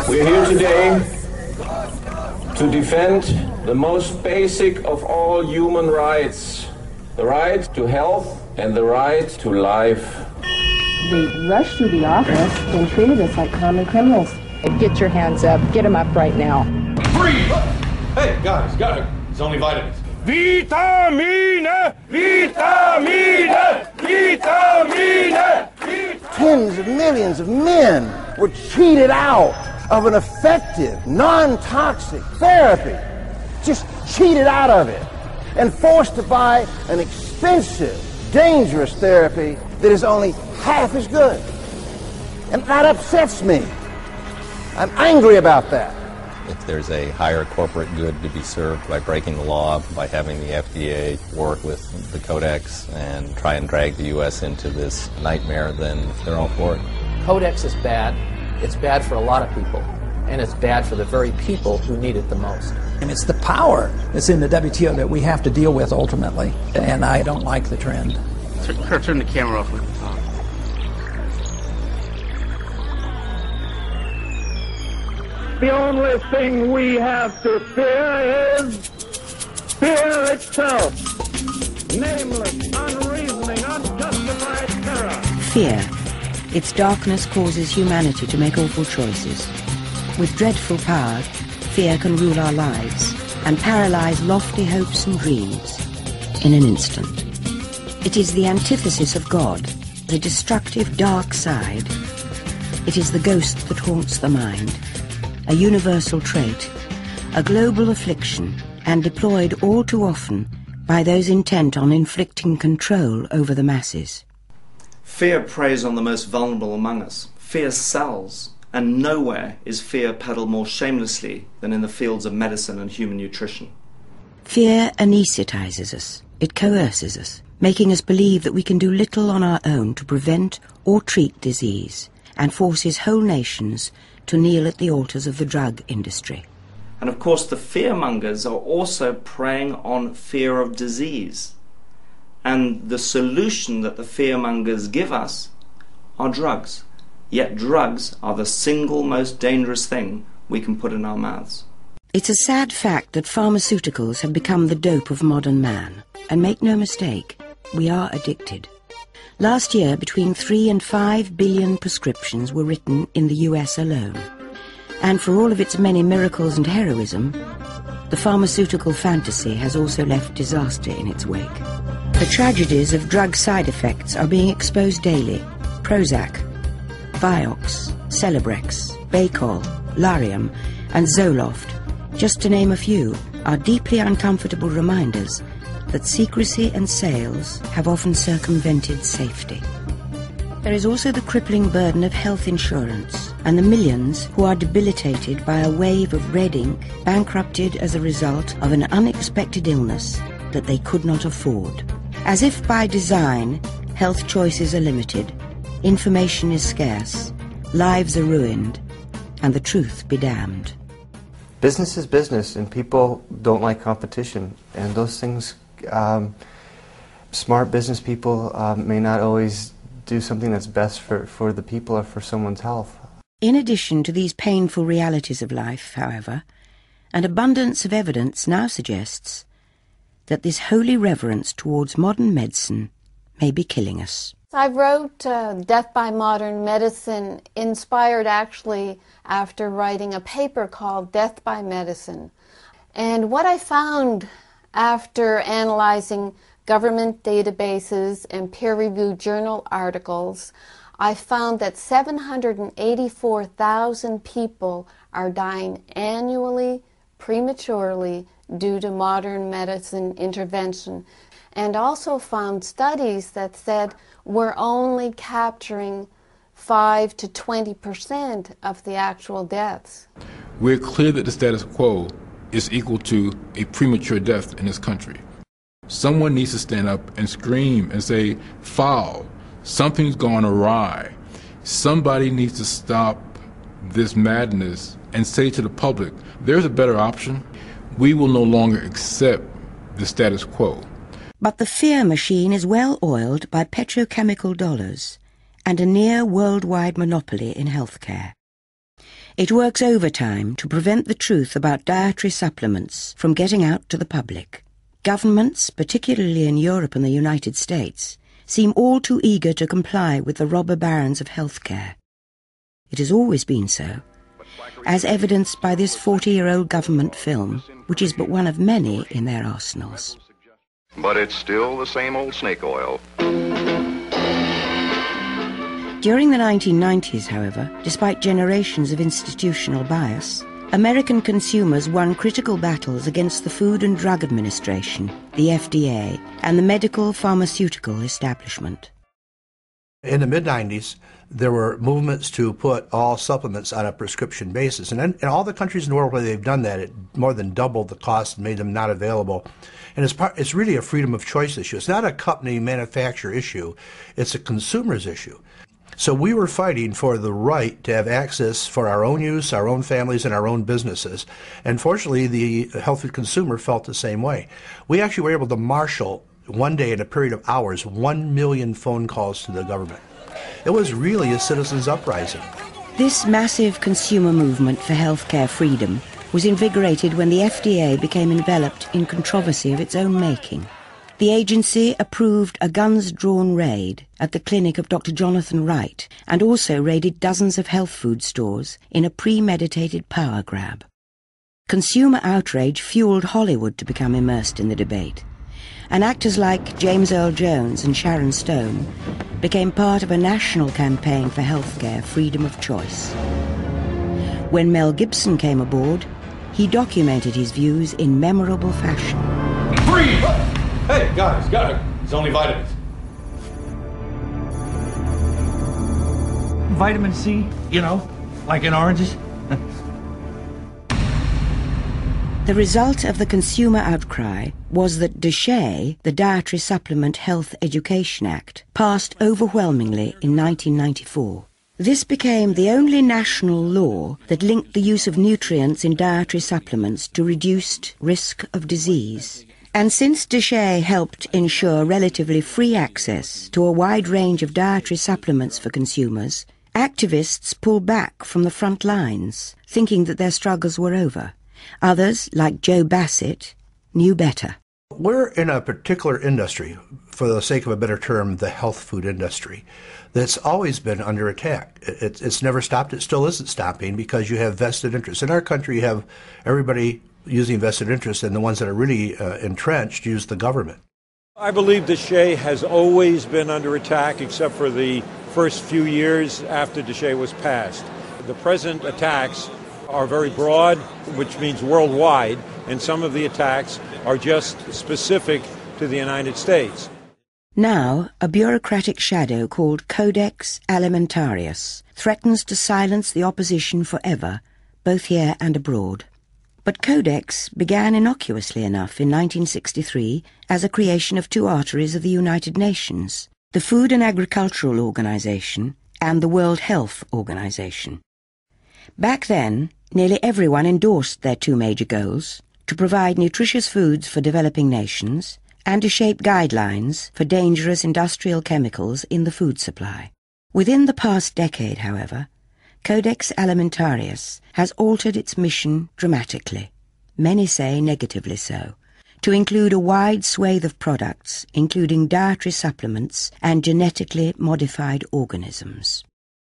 We're here today to defend the most basic of all human rights, the right to health and the right to life. They rushed through the office and treated us like common criminals. Get your hands up. Get them up right now. Freeze! Hey, guys, it's only vitamins. Vitamine! Vitamine! Vitamine! Tens of millions of men were cheated out of an effective, non-toxic therapy. Just cheated out of it and forced to buy an expensive, dangerous therapy that is only half as good. And that upsets me. I'm angry about that. If there's a higher corporate good to be served by breaking the law, by having the FDA work with the Codex and try and drag the U.S. into this nightmare, then they're all for it. Codex is bad. It's bad for a lot of people. And it's bad for the very people who need it the most. And it's the power that's in the WTO that we have to deal with ultimately. And I don't like the trend. Turn the camera off. The only thing we have to fear is fear itself. Nameless, unreasoning, unjustified terror. Fear. Its darkness causes humanity to make awful choices. With dreadful power, fear can rule our lives and paralyze lofty hopes and dreams in an instant. It is the antithesis of God, the destructive dark side. It is the ghost that haunts the mind, a universal trait, a global affliction, and deployed all too often by those intent on inflicting control over the masses. Fear preys on the most vulnerable among us. Fear sells, and nowhere is fear peddled more shamelessly than in the fields of medicine and human nutrition. Fear anesthetizes us. It coerces us, making us believe that we can do little on our own to prevent or treat disease, and forces whole nations to kneel at the altars of the drug industry. And of course the fearmongers are also preying on fear of disease. And the solution that the fearmongers give us are drugs. Yet drugs are the single most dangerous thing we can put in our mouths. It's a sad fact that pharmaceuticals have become the dope of modern man. And make no mistake, we are addicted. Last year, between 3 and 5 billion prescriptions were written in the US alone. And for all of its many miracles and heroism, the pharmaceutical fantasy has also left disaster in its wake. The tragedies of drug side effects are being exposed daily. Prozac, Vioxx, Celebrex, Baycol, Lariam, and Zoloft, just to name a few, are deeply uncomfortable reminders that secrecy and sales have often circumvented safety. There is also the crippling burden of health insurance and the millions who are debilitated by a wave of red ink, bankrupted as a result of an unexpected illness that they could not afford. As if by design, health choices are limited, information is scarce, lives are ruined, and the truth be damned. Business is business, and people don't like competition, and those things, smart business people may not always do something that's best for the people or for someone's health. In addition to these painful realities of life, however, an abundance of evidence now suggests that this holy reverence towards modern medicine may be killing us. I wrote Death by Modern Medicine, inspired actually after writing a paper called Death by Medicine. And what I found after analyzing government databases and peer-reviewed journal articles, I found that 784,000 people are dying annually, prematurely, due to modern medicine intervention. And also found studies that said we're only capturing 5 to 20% of the actual deaths. We're clear that the status quo is equal to a premature death in this country. Someone needs to stand up and scream and say, foul, something's gone awry. Somebody needs to stop this madness and say to the public, there's a better option. We will no longer accept the status quo. But the fear machine is well oiled by petrochemical dollars and a near worldwide monopoly in healthcare. It works overtime to prevent the truth about dietary supplements from getting out to the public. Governments, particularly in Europe and the United States, seem all too eager to comply with the robber barons of healthcare. It has always been so, as evidenced by this 40-year-old government film, which is but one of many in their arsenals. But it's still the same old snake oil. During the 1990s, however, despite generations of institutional bias, American consumers won critical battles against the Food and Drug Administration, the FDA, and the medical pharmaceutical establishment. In the mid-90s, there were movements to put all supplements on a prescription basis. And in all the countries in the world where they've done that, it more than doubled the cost and made them not available. And it's really a freedom of choice issue. It's not a company manufacturer issue. It's a consumer's issue. So we were fighting for the right to have access for our own use, our own families, and our own businesses. And fortunately, the healthy consumer felt the same way. We actually were able to marshal, one day in a period of hours, 1 million phone calls to the government. It was really a citizens' uprising. This massive consumer movement for healthcare freedom was invigorated when the FDA became enveloped in controversy of its own making. The agency approved a guns-drawn raid at the clinic of Dr. Jonathan Wright and also raided dozens of health food stores in a premeditated power grab. Consumer outrage fueled Hollywood to become immersed in the debate, and actors like James Earl Jones and Sharon Stone became part of a national campaign for healthcare freedom of choice. When Mel Gibson came aboard, he documented his views in memorable fashion. Freeze! Hey, guys, it's only vitamins. Vitamin C, like in oranges. The result of the consumer outcry was that DSHEA, the Dietary Supplement Health Education Act, passed overwhelmingly in 1994. This became the only national law that linked the use of nutrients in dietary supplements to reduced risk of disease. And since DSHEA helped ensure relatively free access to a wide range of dietary supplements for consumers, activists pulled back from the front lines, thinking that their struggles were over. Others, like Joe Bassett, knew better. We're in a particular industry, for the sake of a better term, the health food industry, that's always been under attack. It's never stopped. It still isn't stopping because you have vested interests. In our country, you have everybody using vested interests, and the ones that are really entrenched use the government. I believe DSHEA has always been under attack, except for the first few years after DSHEA was passed. The present attacks are very broad, which means worldwide, and some of the attacks are just specific to the United States. Now, a bureaucratic shadow called Codex Alimentarius threatens to silence the opposition forever, both here and abroad. But Codex began innocuously enough in 1963 as a creation of two arteries of the United Nations, the Food and Agricultural Organization and the World Health Organization. Back then, nearly everyone endorsed their two major goals, to provide nutritious foods for developing nations and to shape guidelines for dangerous industrial chemicals in the food supply. Within the past decade, however, Codex Alimentarius has altered its mission dramatically, many say negatively so, to include a wide swathe of products, including dietary supplements and genetically modified organisms.